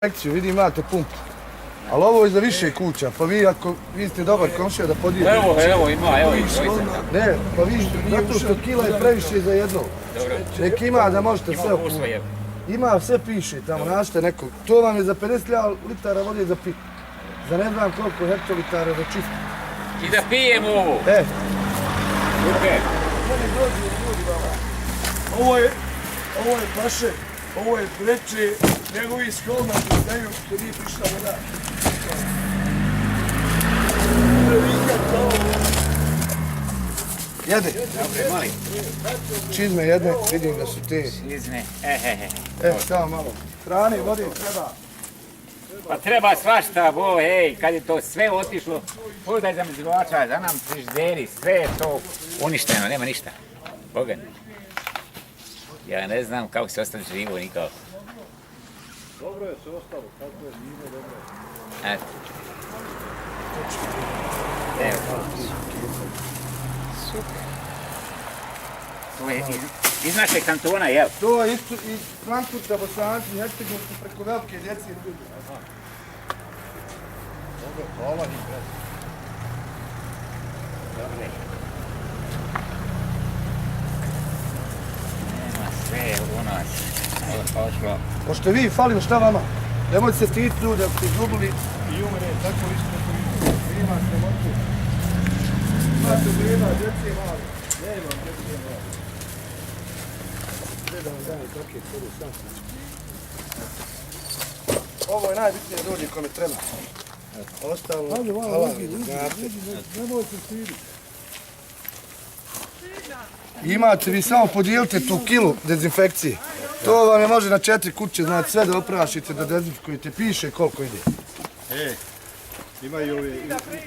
Sekciju, vidi imate pumpu. Ali ovo je za više kuća, pa vi ako vi ste dobar komšija da podijelite. Evo ima, evo i Ne, pa vi zato što kila je previše za jedno. Nek ima da možete sve upuniti. Ima, sve piše tamo, našte nekog. To vam je za 50 litara vode za pit. Za ne znam koliko hektolitara za čisto. I da pijemo ovo. Ovo je paše, ovo je breče, njegovi skolmati znaju što nije prišla voda. Jede. Dobre, molim. Čizme jedne, vidim da su te. Čizme, Samo malo. Hrane, vode treba. Pa treba svašta, bo, ej, kad je to sve otišlo, pogledaj za mezglača, za nam frižideri, sve je to uništeno, nema ništa. Boga mi. Ja ne znam kako se ostane živo nikako. Dobro je se ostalo, kako je nije dobro. Eto. Evo. Super. To je iz našeg kantona, jel? To je isto iz Frankfurta, Bosanci, Hercegovci, preko velike djece i ljudi. Dobro, hvala njim, brez. Dobre. Nema sve u nas. Ošlo. Pošto vi falili šta vama? Nemojte se stiditi ljudi ako ste izgubili. I umre, tako isto kako vi. Imate moću. Imate vrema, djece mali. Nema djece mali. Sve da vam dajem paket, prvi sam. Ovo je najbitnije ljudi kome treba. Ostalo, hvala mi, znate. Nemojte stiditi. Imate, vi samo podijelite tu kilu dezinfekcije. To vam je može na 4 kuće, znači sve da oprašite, da dezinfikujete, piše koliko ide. Imaju ove,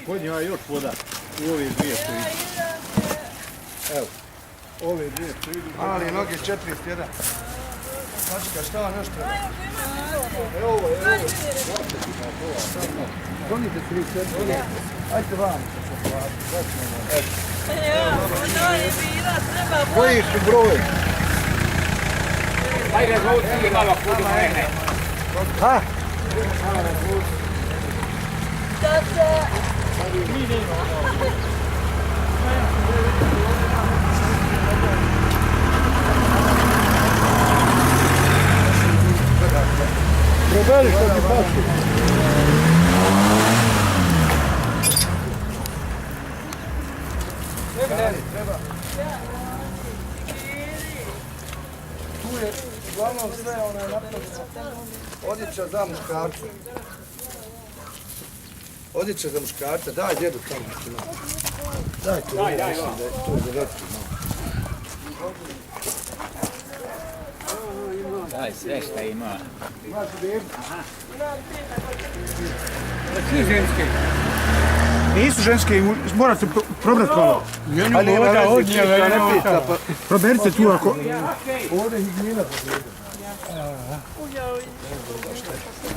kod njima još voda. U ove dvije što idu. Evo, ove dvije što idu. Ali noge 41. Mačka, šta vam još treba? Evo ovo, evo ovo. Donite se vi sve. Ajde vam. Koji su broj? Ajde, zvuci malo kudu mene. Ha? Probeli što ti paši. Treba. Tu je uglavnom sve onaj napravljeno. Odjeća za muškarca. Odjeća za muškarca. Daj djedu tamo. Daj to. Daj, to je za vetru. Daj, sve šta ima. Imaš bebu? Svi ženske. Nisu ženske, morate probrati malo. Ajde, voda od nje, ne pita. Proberite tu ako... Ovdje je higijena.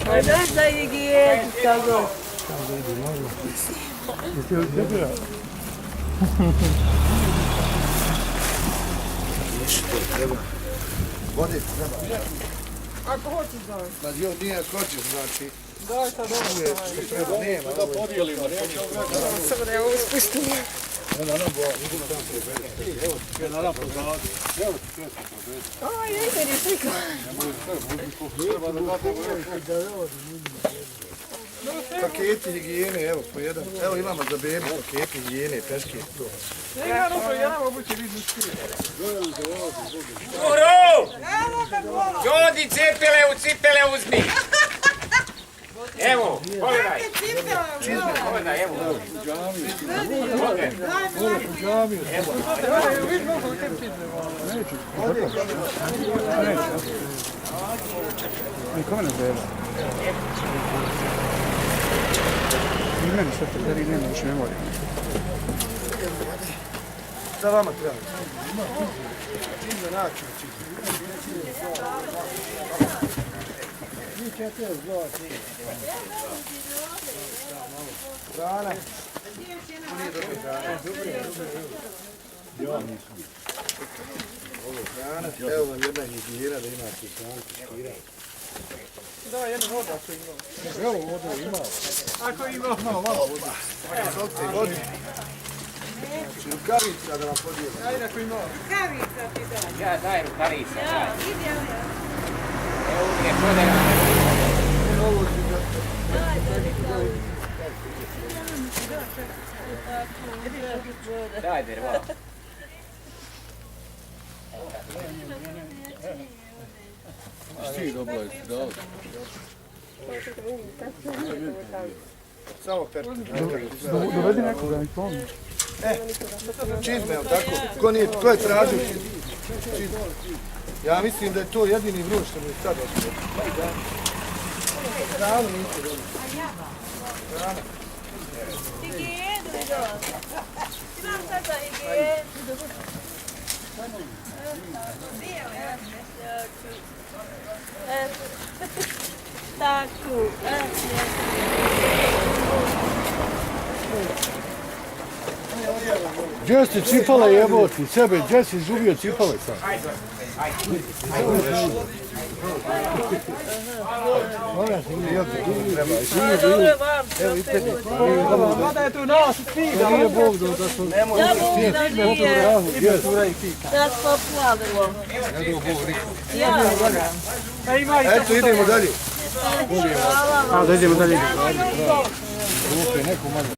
Daš da je higijena, kako? Vode treba. Ako hoćeš da. Ma jo, nije ako hoćeš, znači. Daj sad ovo. Što treba, nema. Da podijelimo, Samo da je ovo spustimo. Aj, ide ni slika. Paketi higijene, evo, po jedan. Evo imamo za bebi paketi higijene, teške. Guru! Jodi cipele u cipele uzmi! Evo, pogledaj. Pogledaj, evo. Niko me ne zove. I meni sve te deri nema, više ne moram. Šta vama treba? Čim da naći, čim. Hrana. Nije dobro hrana. Ovo hrana. Evo vam jedna higijena da imate hranu. Da, jednu vodu ako ima. Evo vodu ima. Ako ima. Malo vodu. Solite i vodu. Znači, rukavica da vam podijelim. Ajde ako ima. Kavica ti da. Ja daj rukarica. Ja, idi, ja. Evo je podela. Ovo ti da... Daj drvo. Ti dobro je dao. Samo perti. Dovedi nekoga mi pomoći. Čizme, jel tako? Ko je tražio čizme? Ja mislim da je to jedini vruć što mi je sad otkrio. Hranu niste dobili. Hrana. Higijenu je dosta. Imam sada higijenu. Tako. Gdje si cipale jeboti? Sebe, gdje si izgubio cipale sad? Ona se nije Mada je tu nas stiga. Nije Bog da su... Ja mogu da nije. Da smo plavilo. Ja. E, ima i Eto, idemo dalje. Hvala vam. Da idemo dalje. Ruke, neko manje.